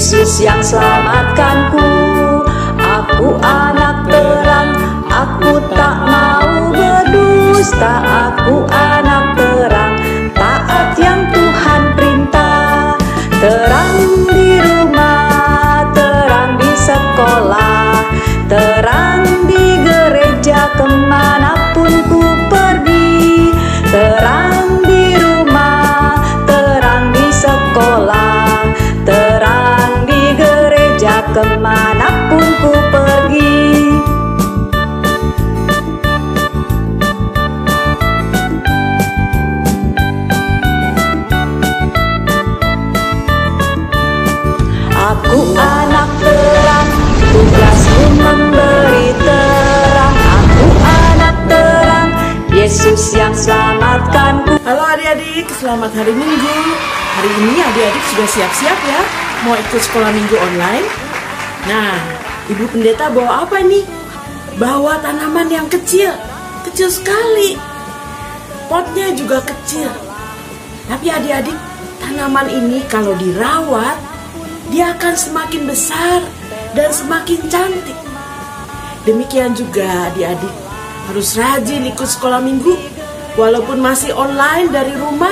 Yesus yang selamatkanku. Aku anak terang, aku tak mau berdusta. Aku anak terang, taat yang Tuhan perintah. Terang di rumah, terang di sekolah, terang di gereja, kemanapun ku pergi. Terang di rumah, terang di sekolah, terang di gereja, kemanapun ku pergi. Aku anak terang, tugasku memberi terang. Aku anak terang, Yesus yang selamatkanku. Halo adik-adik, selamat hari Minggu. Hari ini adik-adik sudah siap-siap ya, mau ikut sekolah minggu online. Nah, Ibu Pendeta bawa apa nih? Bawa tanaman yang kecil, kecil sekali. Potnya juga kecil. Tapi adik-adik, tanaman ini kalau dirawat, dia akan semakin besar dan semakin cantik. Demikian juga adik-adik harus rajin ikut sekolah minggu. Walaupun masih online dari rumah,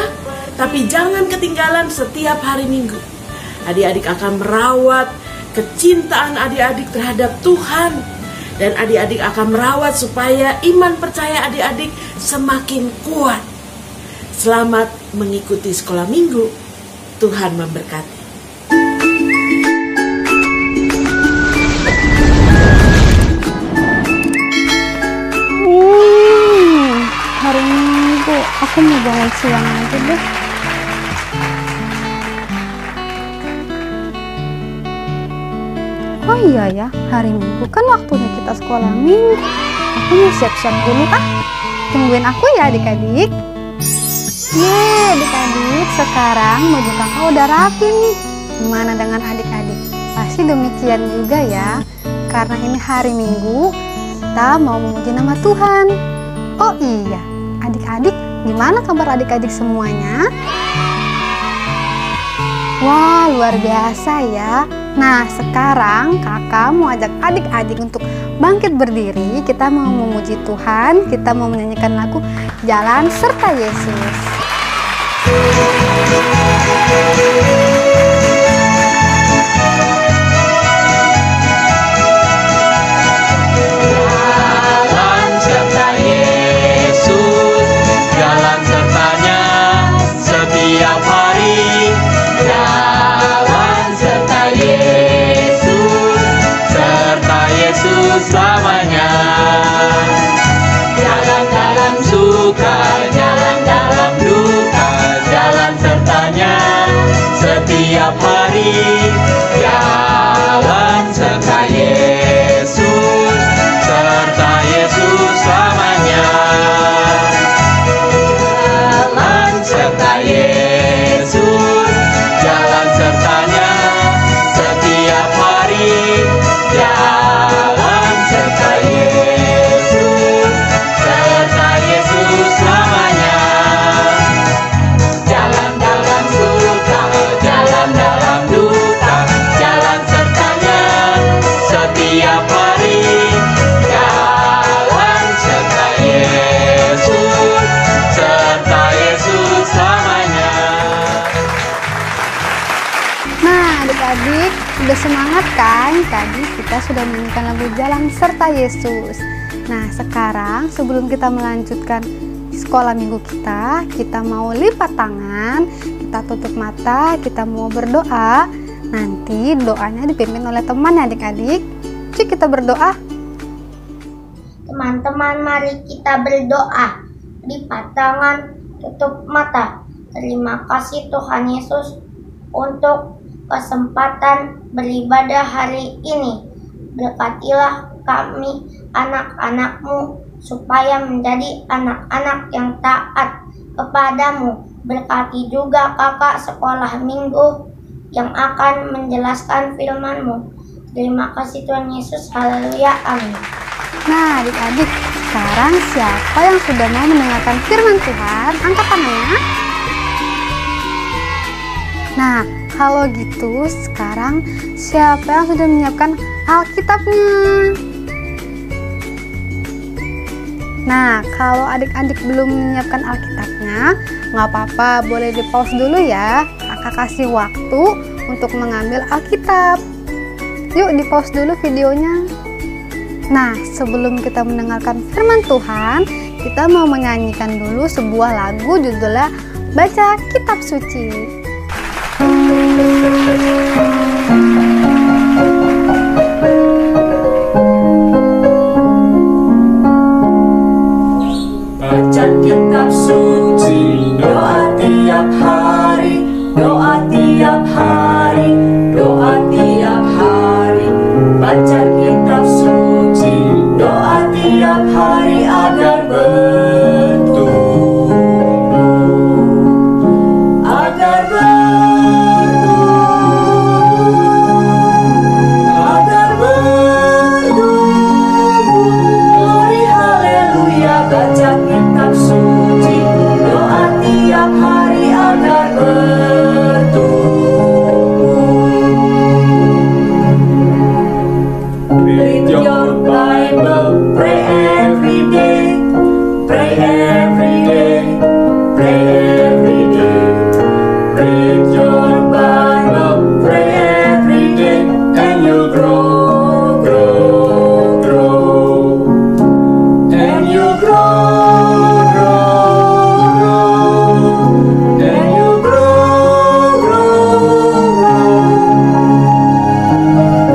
tapi jangan ketinggalan setiap hari Minggu. Adik-adik akan merawat kecintaan adik-adik terhadap Tuhan. Dan adik-adik akan merawat supaya iman percaya adik-adik semakin kuat. Selamat mengikuti sekolah minggu. Tuhan memberkati. Hari Minggu, aku mau bangun siang aja deh. Oh iya ya, hari Minggu kan waktunya kita sekolah minggu. Aku mau siap-siap dulu ah. Tungguin aku ya adik-adik. Yeay adik-adik, sekarang baju kakak udah rapi nih. Gimana dengan adik-adik? Pasti demikian juga ya. Karena ini hari Minggu, kita mau memuji nama Tuhan. Oh iya, adik-adik, gimana kabar adik-adik semuanya? Wah, luar biasa ya. Nah, sekarang kakak mau ajak adik-adik untuk bangkit berdiri. Kita mau memuji Tuhan, kita mau menyanyikan lagu Jalan Serta Yesus. Selamanya, jalan dalam suka, jalan dalam duka, jalan sertanya setiap hari, jalan serta Yesus, serta Yesus selamanya, jalan serta Yesus, jalan sertanya setiap hari, jalan serta Yesus, serta Yesus selamanya. Jalan dalam suka, jalan dalam duka, jalan sertanya setiap hari. Jalan serta Yesus, serta Yesus selamanya. Nah adik-adik, udah semangat kan? Tadi kita sudah menyanyikan lagu Jalan Serta Yesus. Nah sekarang sebelum kita melanjutkan sekolah minggu kita mau lipat tangan, kita tutup mata, kita mau berdoa. Nanti doanya dipimpin oleh teman ya adik-adik. Cuk kita berdoa. Teman-teman mari kita berdoa. Lipat tangan, tutup mata. Terima kasih Tuhan Yesus untuk kesempatan beribadah hari ini. Berkatilah kami anak-anak-Mu supaya menjadi anak-anak yang taat kepadamu. Berkati juga kakak sekolah minggu yang akan menjelaskan firman-Mu. Terima kasih Tuhan Yesus, haleluya, amin. Nah adik-adik, sekarang siapa yang sudah mau mendengarkan firman Tuhan? Angkat tangannya. Nah, kalau gitu sekarang siapa yang sudah menyiapkan Alkitabnya? Nah, kalau adik-adik belum menyiapkan Alkitabnya, nggak apa-apa, boleh di pause dulu ya. Kakak kasih waktu untuk mengambil Alkitab. Yuk di pause dulu videonya. Nah, sebelum kita mendengarkan firman Tuhan, kita mau menyanyikan dulu sebuah lagu judulnya Baca Kitab Suci. Baca kitab suci, doa tiap hari, doa tiap hari, doa tiap hari. Baca kitab suci, doa tiap hari agar bertumbuh, agar Glory haleluya. Baca kitab suci, doa tiap hari agar bertumbuh. Read your Bible, pray every day, pray every day, pray every day. Read your Bible, pray every day, and you'll grow, grow, grow, and you'll grow, grow, grow, and you'll grow, grow, grow.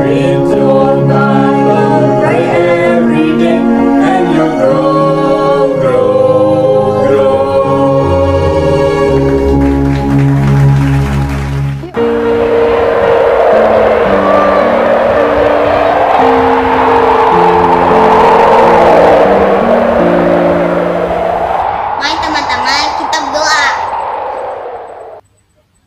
Read your Bible, pray every day, and you'll grow, grow, grow. Mari teman-teman kita berdoa.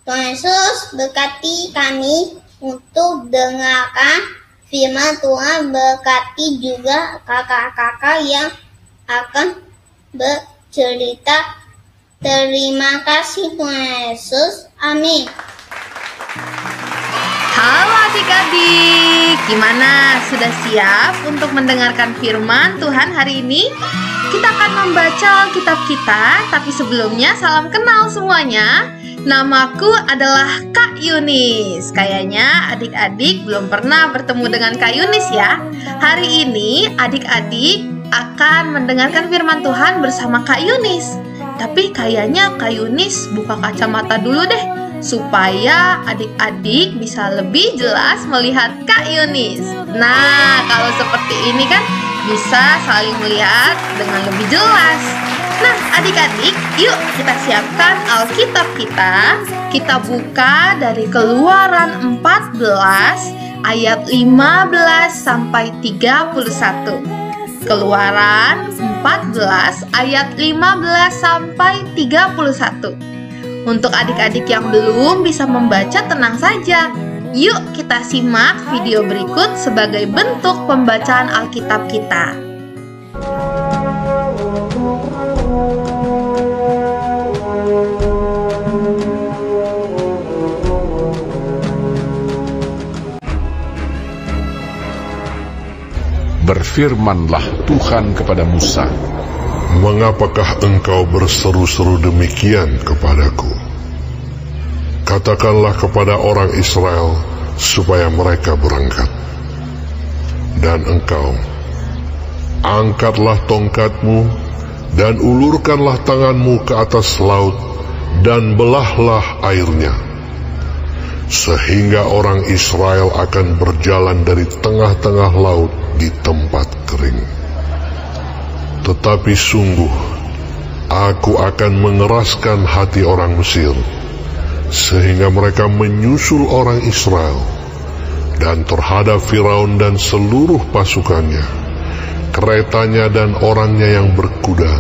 Tuhan Yesus berkati kami untuk dengarkan firman Tuhan, berkati juga kakak-kakak yang akan bercerita. Terima kasih Tuhan Yesus. Amin. Halo adik-adik, gimana? Sudah siap untuk mendengarkan firman Tuhan hari ini? Kita akan membaca Alkitab kita, tapi sebelumnya salam kenal semuanya. Namaku adalah Kak Yunis. Kayaknya adik-adik belum pernah bertemu dengan Kak Yunis ya. Hari ini adik-adik akan mendengarkan firman Tuhan bersama Kak Yunis. Tapi kayaknya Kak Yunis buka kacamata dulu deh, supaya adik-adik bisa lebih jelas melihat Kak Yunis. Nah, kalau seperti ini kan bisa saling melihat dengan lebih jelas. Nah, adik-adik, yuk kita siapkan Alkitab kita. Kita buka dari Keluaran 14 ayat 15 sampai 31. Keluaran 14 ayat 15 sampai 31. Untuk adik-adik yang belum bisa membaca, tenang saja. Yuk kita simak video berikut sebagai bentuk pembacaan Alkitab kita. Berfirmanlah Tuhan kepada Musa, "Mengapakah engkau berseru-seru demikian kepadaku? Katakanlah kepada orang Israel supaya mereka berangkat. Dan engkau, angkatlah tongkatmu dan ulurkanlah tanganmu ke atas laut dan belahlah airnya, sehingga orang Israel akan berjalan dari tengah-tengah laut di tempat kering. Tetapi sungguh, aku akan mengeraskan hati orang Mesir, sehingga mereka menyusul orang Israel, dan terhadap Firaun dan seluruh pasukannya, keretanya dan orangnya yang berkuda,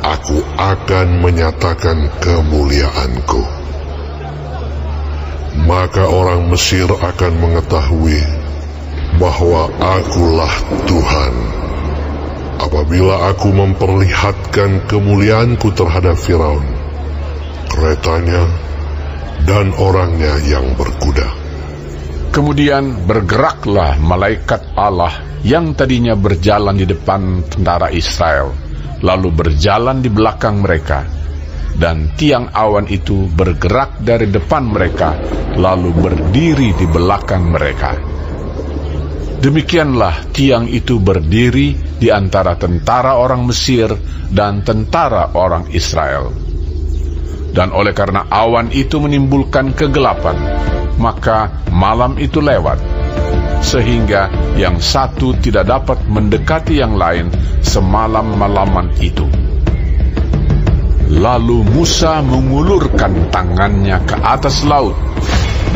aku akan menyatakan kemuliaanku. Maka orang Mesir akan mengetahui bahwa akulah Tuhan, apabila aku memperlihatkan kemuliaanku terhadap Firaun, keretanya, dan orangnya yang berkuda. Kemudian bergeraklah malaikat Allah yang tadinya berjalan di depan tentara Israel, lalu berjalan di belakang mereka. Dan tiang awan itu bergerak dari depan mereka, lalu berdiri di belakang mereka. Demikianlah tiang itu berdiri di antara tentara orang Mesir dan tentara orang Israel. Dan oleh karena awan itu menimbulkan kegelapan, maka malam itu lewat, sehingga yang satu tidak dapat mendekati yang lain semalam-malaman itu. Lalu Musa mengulurkan tangannya ke atas laut,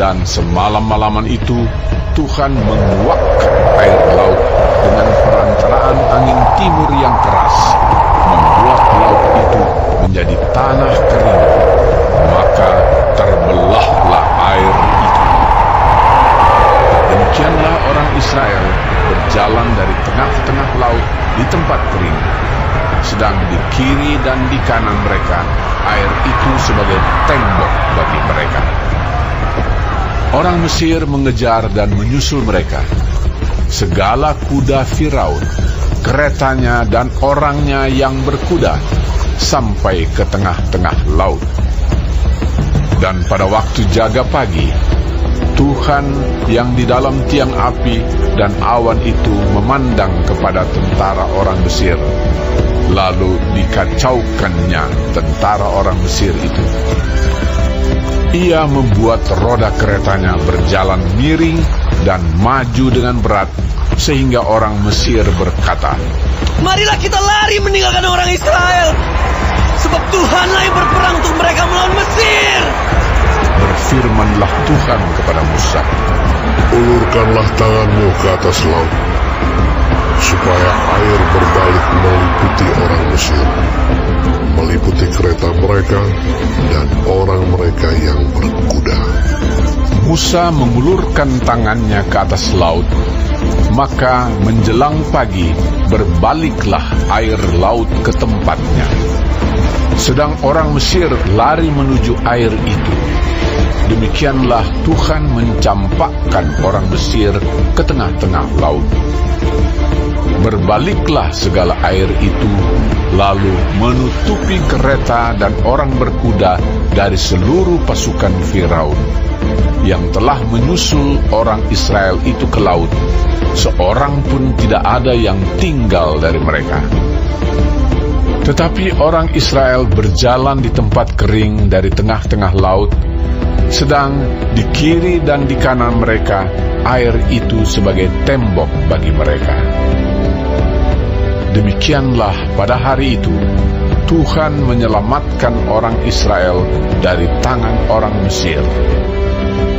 dan semalam-malaman itu Tuhan menguapkan air laut dengan perantaraan angin timur yang keras, membuat laut itu menjadi tanah kering, maka terbelahlah air itu. Demikianlah orang Israel berjalan dari tengah-tengah laut di tempat kering, sedang di kiri dan di kanan mereka air itu sebagai tembok bagi mereka. Orang Mesir mengejar dan menyusul mereka. Segala kuda Firaun, keretanya dan orangnya yang berkuda, sampai ke tengah-tengah laut. Dan pada waktu jaga pagi, Tuhan yang di dalam tiang api dan awan itu memandang kepada tentara orang Mesir, lalu dikacaukannya tentara orang Mesir itu. Ia membuat roda keretanya berjalan miring dan maju dengan berat, sehingga orang Mesir berkata, "Marilah kita lari meninggalkan orang Israel, sebab Tuhanlah yang berperang untuk mereka melawan Mesir." Berfirmanlah Tuhan kepada Musa, Ulurkanlah tanganmu ke atas laut, supaya air berbalik meliputi orang Mesir, meliputi kereta mereka dan orang mereka yang berkuda. Musa mengulurkan tangannya ke atas laut, maka menjelang pagi berbaliklah air laut ke tempatnya. Sedang orang Mesir lari menuju air itu. Demikianlah Tuhan mencampakkan orang Mesir ke tengah-tengah laut. Berbaliklah segala air itu, lalu menutupi kereta dan orang berkuda dari seluruh pasukan Firaun, yang telah menyusul orang Israel itu ke laut. Seorang pun tidak ada yang tinggal dari mereka. Tetapi orang Israel berjalan di tempat kering dari tengah-tengah laut, sedang di kiri dan di kanan mereka air itu sebagai tembok bagi mereka. Demikianlah pada hari itu Tuhan menyelamatkan orang Israel dari tangan orang Mesir.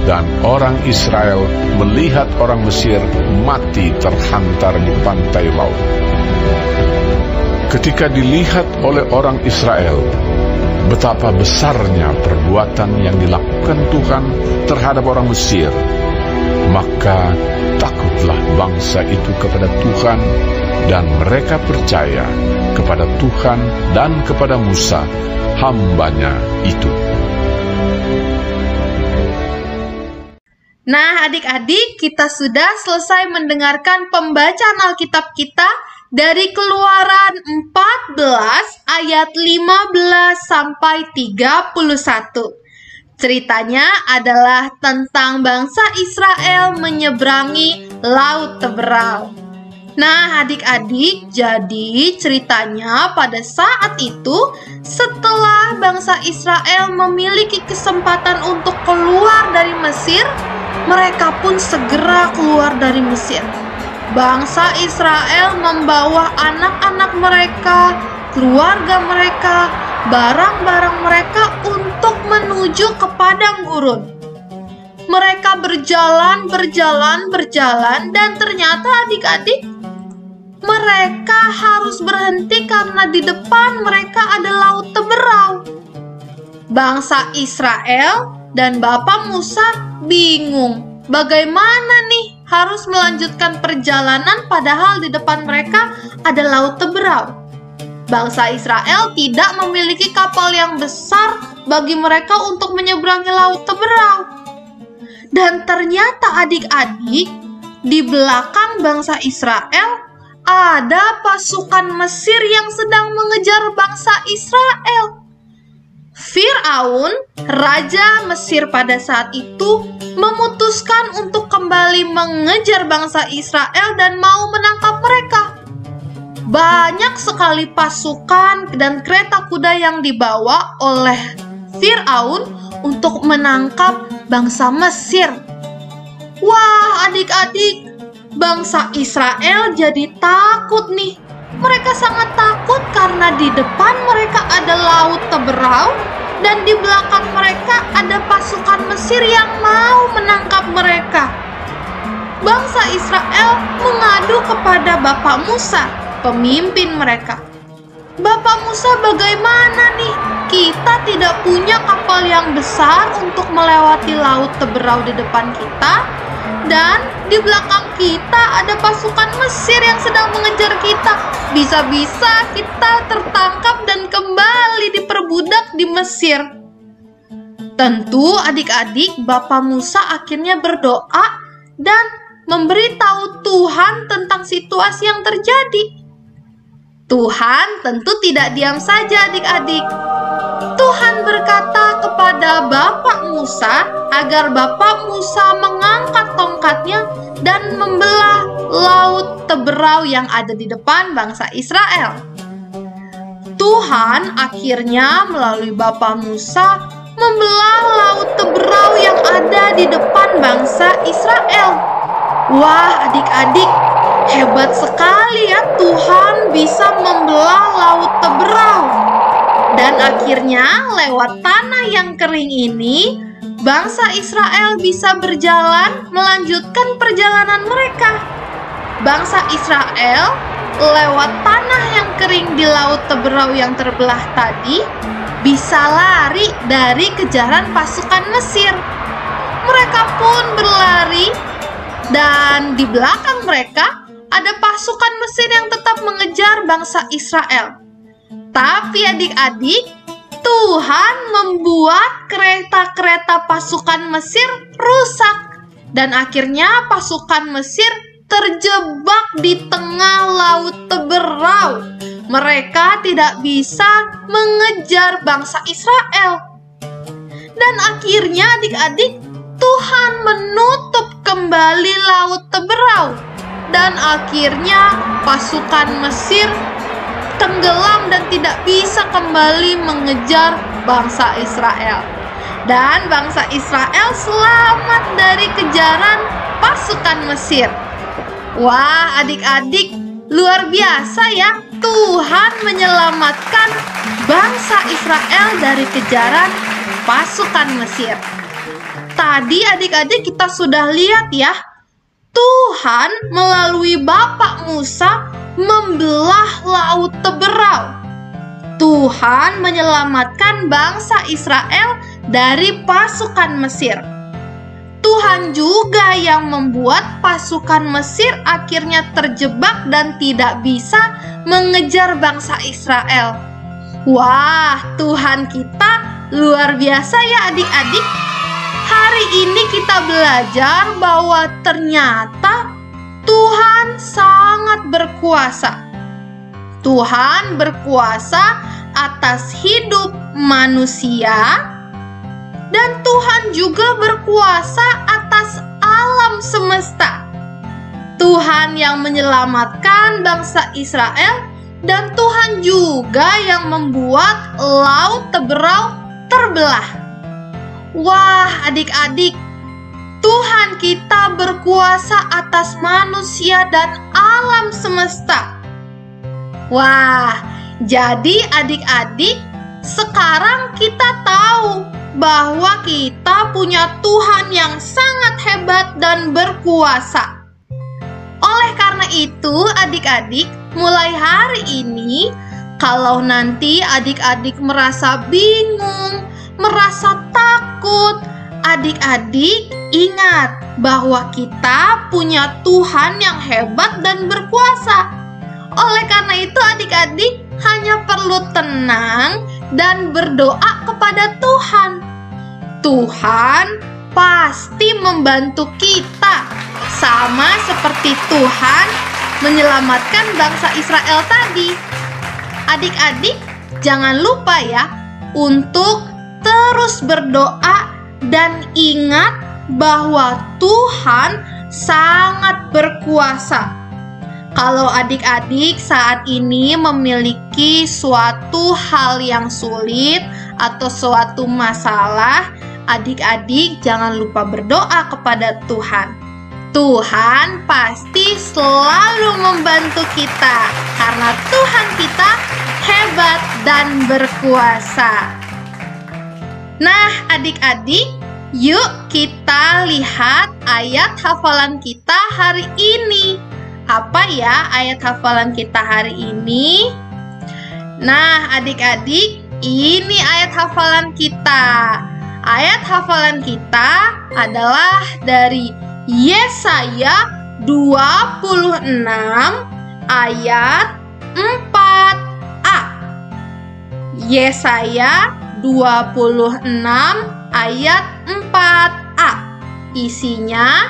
Dan orang Israel melihat orang Mesir mati terhantar di pantai laut. Ketika dilihat oleh orang Israel betapa besarnya perbuatan yang dilakukan Tuhan terhadap orang Mesir, maka takutlah bangsa itu kepada Tuhan, dan mereka percaya kepada Tuhan dan kepada Musa, hambanya itu. Nah, adik-adik, kita sudah selesai mendengarkan pembacaan Alkitab kita dari Keluaran 14 ayat 15 sampai 31. Ceritanya adalah tentang bangsa Israel menyeberangi Laut Teberau. Nah, adik-adik, jadi ceritanya pada saat itu setelah bangsa Israel memiliki kesempatan untuk keluar dari Mesir, mereka pun segera keluar dari Mesir. Bangsa Israel membawa anak-anak mereka, keluarga mereka, barang-barang mereka untuk menuju ke padang gurun. Mereka berjalan, dan ternyata adik-adik, mereka harus berhenti karena di depan mereka ada Laut Teberau. Bangsa Israel dan Bapak Musa bingung, bagaimana nih harus melanjutkan perjalanan padahal di depan mereka ada Laut Teberau. Bangsa Israel tidak memiliki kapal yang besar bagi mereka untuk menyeberangi Laut Teberau. Dan ternyata adik-adik, di belakang bangsa Israel ada pasukan Mesir yang sedang mengejar bangsa Israel. Fir'aun, raja Mesir pada saat itu, memutuskan untuk kembali mengejar bangsa Israel dan mau menangkap mereka. Banyak sekali pasukan dan kereta kuda yang dibawa oleh Fir'aun untuk menangkap bangsa Mesir. Wah, adik-adik, bangsa Israel jadi takut nih. Mereka sangat takut karena di depan mereka ada Laut Teberau dan di belakang mereka ada pasukan Mesir yang mau menangkap mereka. Bangsa Israel mengadu kepada Bapak Musa, pemimpin mereka. Bapak Musa, bagaimana nih? Kita tidak punya kapal yang besar untuk melewati Laut Teberau di depan kita, dan di belakang kita ada pasukan Mesir yang sedang mengejar kita. Bisa-bisa kita tertangkap dan kembali diperbudak di Mesir. Tentu adik-adik, Bapak Musa akhirnya berdoa dan memberitahu Tuhan tentang situasi yang terjadi. Tuhan tentu tidak diam saja adik-adik. Tuhan berkata kepada Bapak Musa agar Bapak Musa mengangkat tongkatnya dan membelah Laut Teberau yang ada di depan bangsa Israel. Tuhan akhirnya melalui Bapak Musa membelah Laut Teberau yang ada di depan bangsa Israel. Wah, adik-adik, hebat sekali ya, Tuhan bisa membelah Laut Teberau. Dan akhirnya lewat tanah yang kering ini, bangsa Israel bisa berjalan melanjutkan perjalanan mereka. Bangsa Israel lewat tanah yang kering di Laut Teberau yang terbelah tadi bisa lari dari kejaran pasukan Mesir. Mereka pun berlari dan di belakang mereka ada pasukan Mesir yang tetap mengejar bangsa Israel. Tapi adik-adik, Tuhan membuat kereta-kereta pasukan Mesir rusak. Dan akhirnya pasukan Mesir terjebak di tengah Laut Teberau. Mereka tidak bisa mengejar bangsa Israel. Dan akhirnya adik-adik, Tuhan menutup kembali Laut Teberau. Dan akhirnya pasukan Mesir tenggelam dan tidak bisa kembali mengejar bangsa Israel. Dan bangsa Israel selamat dari kejaran pasukan Mesir. Wah, adik-adik, luar biasa ya. Tuhan menyelamatkan bangsa Israel dari kejaran pasukan Mesir. Tadi adik-adik kita sudah lihat ya, Tuhan melalui Bapak Musa membelah Laut Teberau. Tuhan menyelamatkan bangsa Israel dari pasukan Mesir. Tuhan juga yang membuat pasukan Mesir akhirnya terjebak dan tidak bisa mengejar bangsa Israel. Wah, Tuhan kita luar biasa ya adik-adik. Hari ini kita belajar bahwa ternyata Tuhan sangat berkuasa. Tuhan berkuasa atas hidup manusia, dan Tuhan juga berkuasa atas alam semesta. Tuhan yang menyelamatkan bangsa Israel, dan Tuhan juga yang membuat Laut Teberau terbelah. Wah, adik-adik, Tuhan kita berkuasa atas manusia dan alam semesta. Wah, jadi adik-adik, sekarang kita tahu bahwa kita punya Tuhan yang sangat hebat dan berkuasa. Oleh karena itu, adik-adik, mulai hari ini, kalau nanti adik-adik merasa bingung, merasa takut, adik-adik ingat bahwa kita punya Tuhan yang hebat dan berkuasa. Oleh karena itu adik-adik hanya perlu tenang dan berdoa kepada Tuhan. Tuhan pasti membantu kita, sama seperti Tuhan menyelamatkan bangsa Israel tadi. Adik-adik, jangan lupa ya untuk terus berdoa dan ingat bahwa Tuhan sangat berkuasa. Kalau adik-adik saat ini memiliki suatu hal yang sulit atau suatu masalah, adik-adik jangan lupa berdoa kepada Tuhan. Tuhan pasti selalu membantu kita karena Tuhan kita hebat dan berkuasa. Nah, adik-adik, yuk kita lihat ayat hafalan kita hari ini. Apa ya ayat hafalan kita hari ini? Nah, adik-adik, ini ayat hafalan kita. Ayat hafalan kita adalah dari Yesaya 26 ayat 4a. Yesaya 26 ayat 4a. Isinya,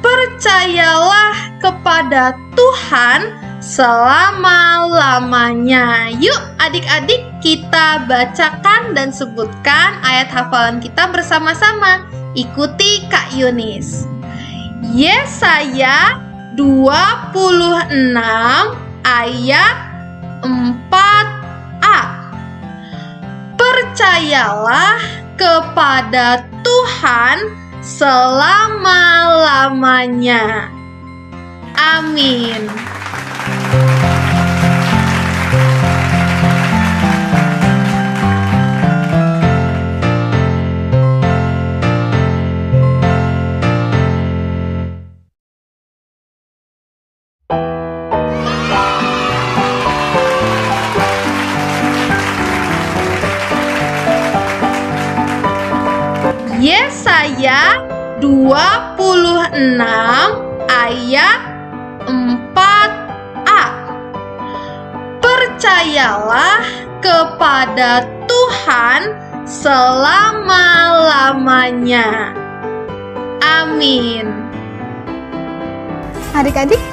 percayalah kepada Tuhan selama-lamanya. Yuk adik-adik, kita bacakan dan sebutkan ayat hafalan kita bersama-sama. Ikuti Kak Yunis. Yesaya 26 ayat 4a. Percayalah kepada Tuhan selama-lamanya. Amin. Yesaya 26 ayat 4a. Percayalah kepada Tuhan selama-lamanya. Amin. Adik-adik,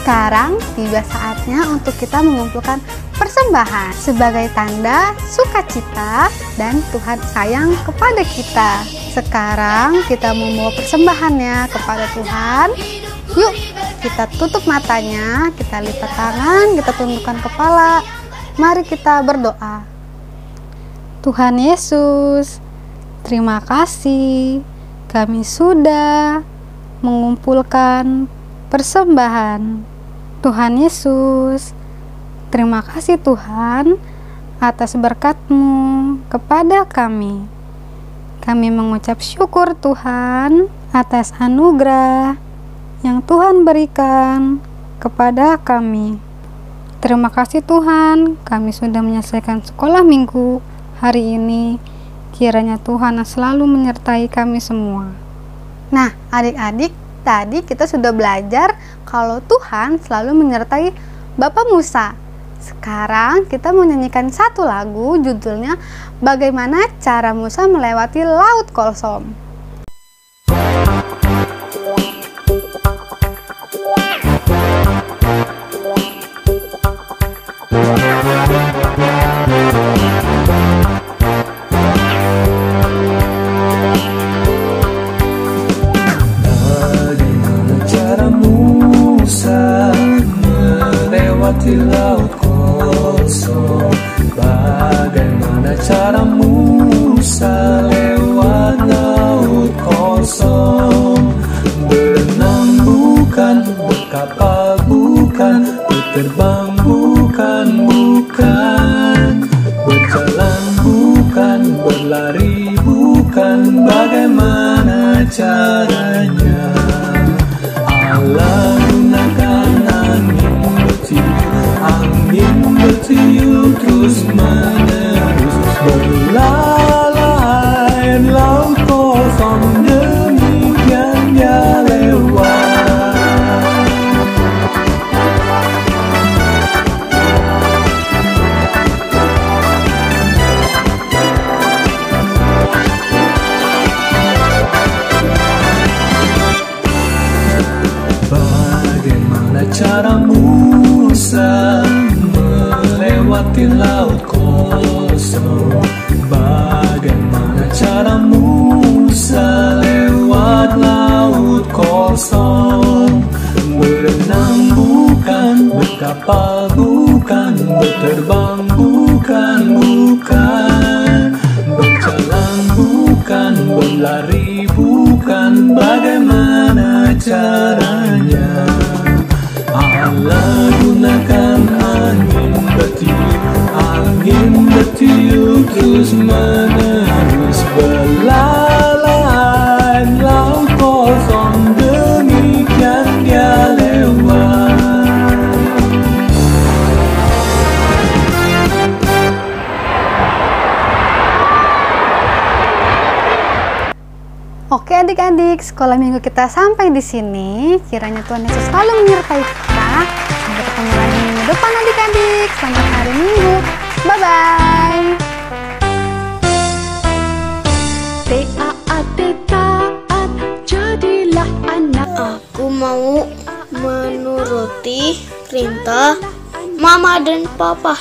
sekarang tiba saatnya untuk kita mengumpulkan persembahan sebagai tanda sukacita dan Tuhan sayang kepada kita. Sekarang kita membawa persembahannya kepada Tuhan. Yuk, kita tutup matanya, kita lipat tangan, kita tundukkan kepala. Mari kita berdoa. Tuhan Yesus, terima kasih kami sudah mengumpulkan persembahan. Tuhan Yesus, terima kasih Tuhan atas berkat-Mu kepada kami. Kami mengucap syukur Tuhan atas anugerah yang Tuhan berikan kepada kami. Terima kasih Tuhan, kami sudah menyelesaikan sekolah minggu hari ini. Kiranya Tuhan selalu menyertai kami semua. Nah, adik-adik, tadi kita sudah belajar kalau Tuhan selalu menyertai Bapak Musa. Sekarang kita mau nyanyikan satu lagu, judulnya Bagaimana Cara Musa Melewati Laut Kolsom. Bagaimana cara Musa melewati laut kosong? Bagaimana cara Musa lewat laut kosong? Berenang bukan, berkapal bukan, berterbang bukan, berjalan bukan, berlari bukan. Bagaimana caranya? Allah gunakan angin bertiup terus menerus, berlalai laut kosong, demikian dia lewat. melewati laut kosong. Bagaimana cara Musa lewat laut kosong? Berenang bukan, berkapal bukan, berterbang bukan, berjalan bukan, berlari bukan, bagaimana caranya? Allah gunakan angin bertiup terus menerus belalai laut kosong, demikian dia lewat. Oke adik-adik, sekolah minggu kita sampai di sini. Kiranya Tuhan Yesus selalu menyertai kita. Sampai ketemu lagi minggu depan adik-adik. Selamat hari Minggu. Bye-bye. Taat, taat, jadilah anak. Aku mau menuruti perintah Mama dan Papa.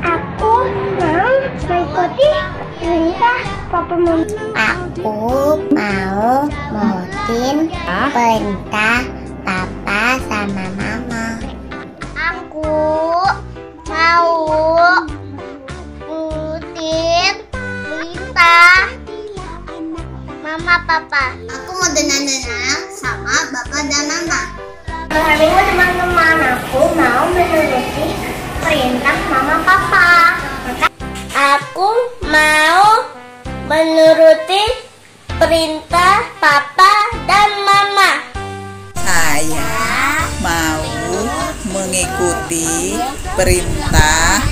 Aku mau mengikuti perintah Papa Mama. Aku mau mengikuti perintah Papa sama Mama. Aku mau ngikutin perintah Mama Papa. Aku mau denang-denang sama Bapak dan Mama. Hari ini teman-teman, aku mau menuruti perintah Mama Papa. Aku mau menuruti perintah Papa dan Mama. Saya mau mengikuti perintah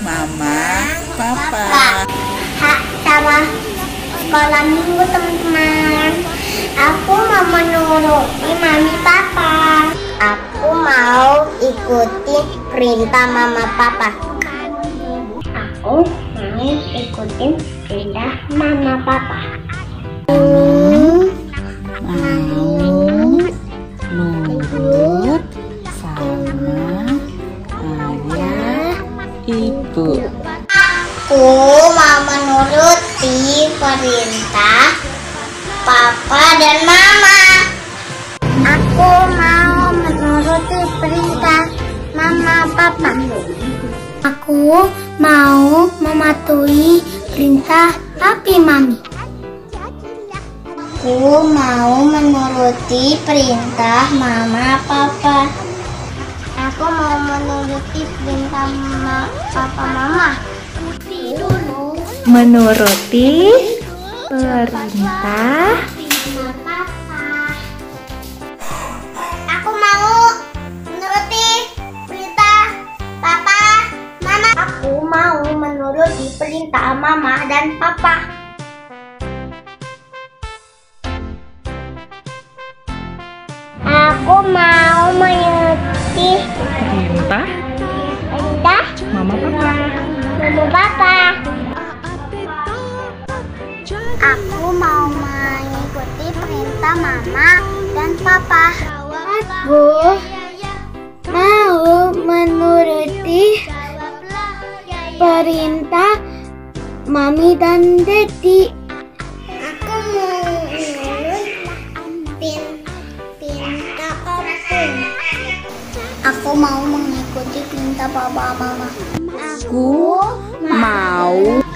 Mama Papa. Sama sekolah minggu teman-teman. Aku mau menuruti Mami Papa. Aku mau ikuti perintah Mama Papa. Aku mau ikutin perintah Mama Papa. Mau nurut sama ayah ibu. Aku mau menuruti perintah Papa dan Mama. Aku mau menuruti perintah Mama Papa. Aku mau mematuhi perintah Papi Mami. Aku mau menuruti perintah Mama Papa. Aku mau menuruti perintah Papa Mama. Menuruti perintah Aku mau menuruti perintah Papa, Mama. Aku mau menuruti perintah Mama dan Papa. Aku mau menuruti perintah Mama Papa. Mama Papa. Aku mau mengikuti perintah Mama dan Papa. Aku mau menuruti perintah Mami dan Daddy. Aku mau menuruti perintah Opung. Aku mau mengikuti perintah Papa Mama.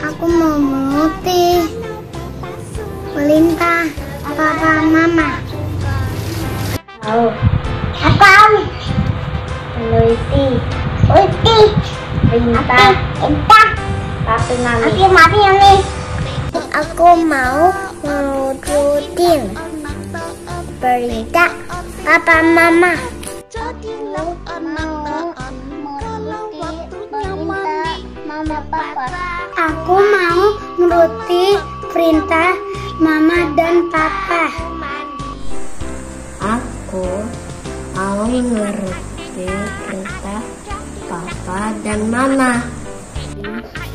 Aku mau mengikuti perintah Papa Mama. Aku menuruti perintah Papi Mami. Aku mau menurutin perintah Papa Mama. Mama Papa. Aku mau menuruti perintah Mama dan Papa. Aku mau menuruti perintah Papa dan Mama.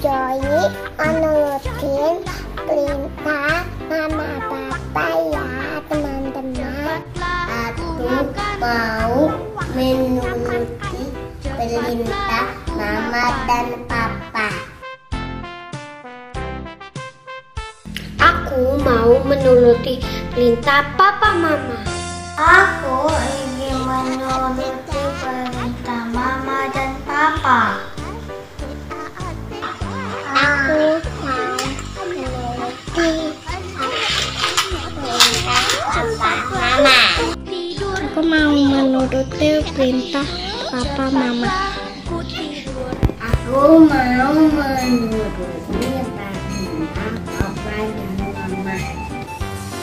Jadi menurutin perintah Mama Papa ya teman-teman. Aku mau menuruti perintah Mama dan papa. Aku mau menuruti perintah papa mama. Aku ingin menuruti perintah mama dan papa. Aku mau menuruti perintah papa mama. Aku mau menuruti perintah papa mama. Aku mau menuruti perintah papa dan mama.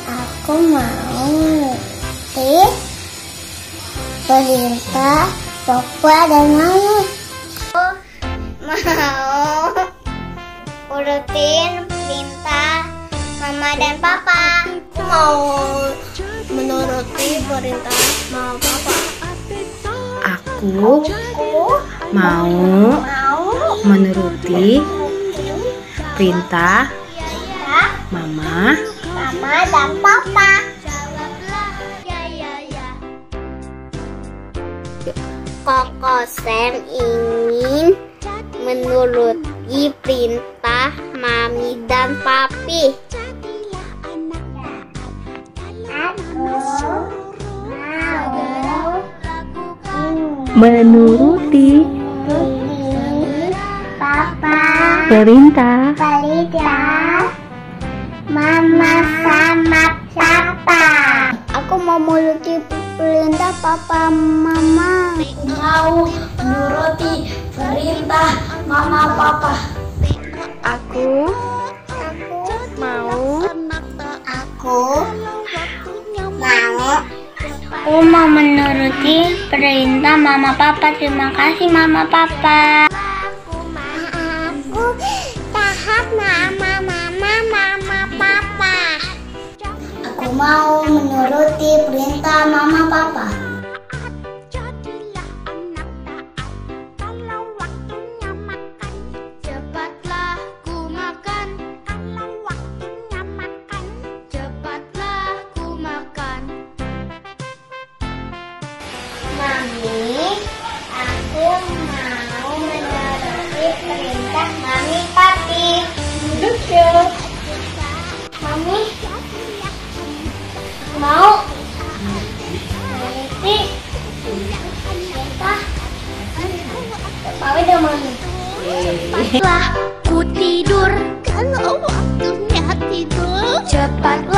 Aku mau menuruti perintah papa dan mama. Aku mau urutin perintah mama dan papa. Aku mau menuruti perintah mama papa. Aku mau menuruti perintah mama dan papa. Koko Sam ingin menuruti perintah mami dan papi. menuruti perintah mama sama papa. Aku mau menuruti perintah papa mama. Mau menuruti perintah mama papa. Aku mau menuruti perintah mama papa. Terima kasih mama papa. Aku taat mama papa. Aku mau menuruti perintah mama papa. Cepatlah ku makan, kalau waktunya makan. Cepatlah ku makan. Mami, aku mau menuruti perintah mami papi. Duduk. Mami mau menuruti perintah papi dan mami. Cepatlah ku tidur, kalau waktunya tidur. Cepatlah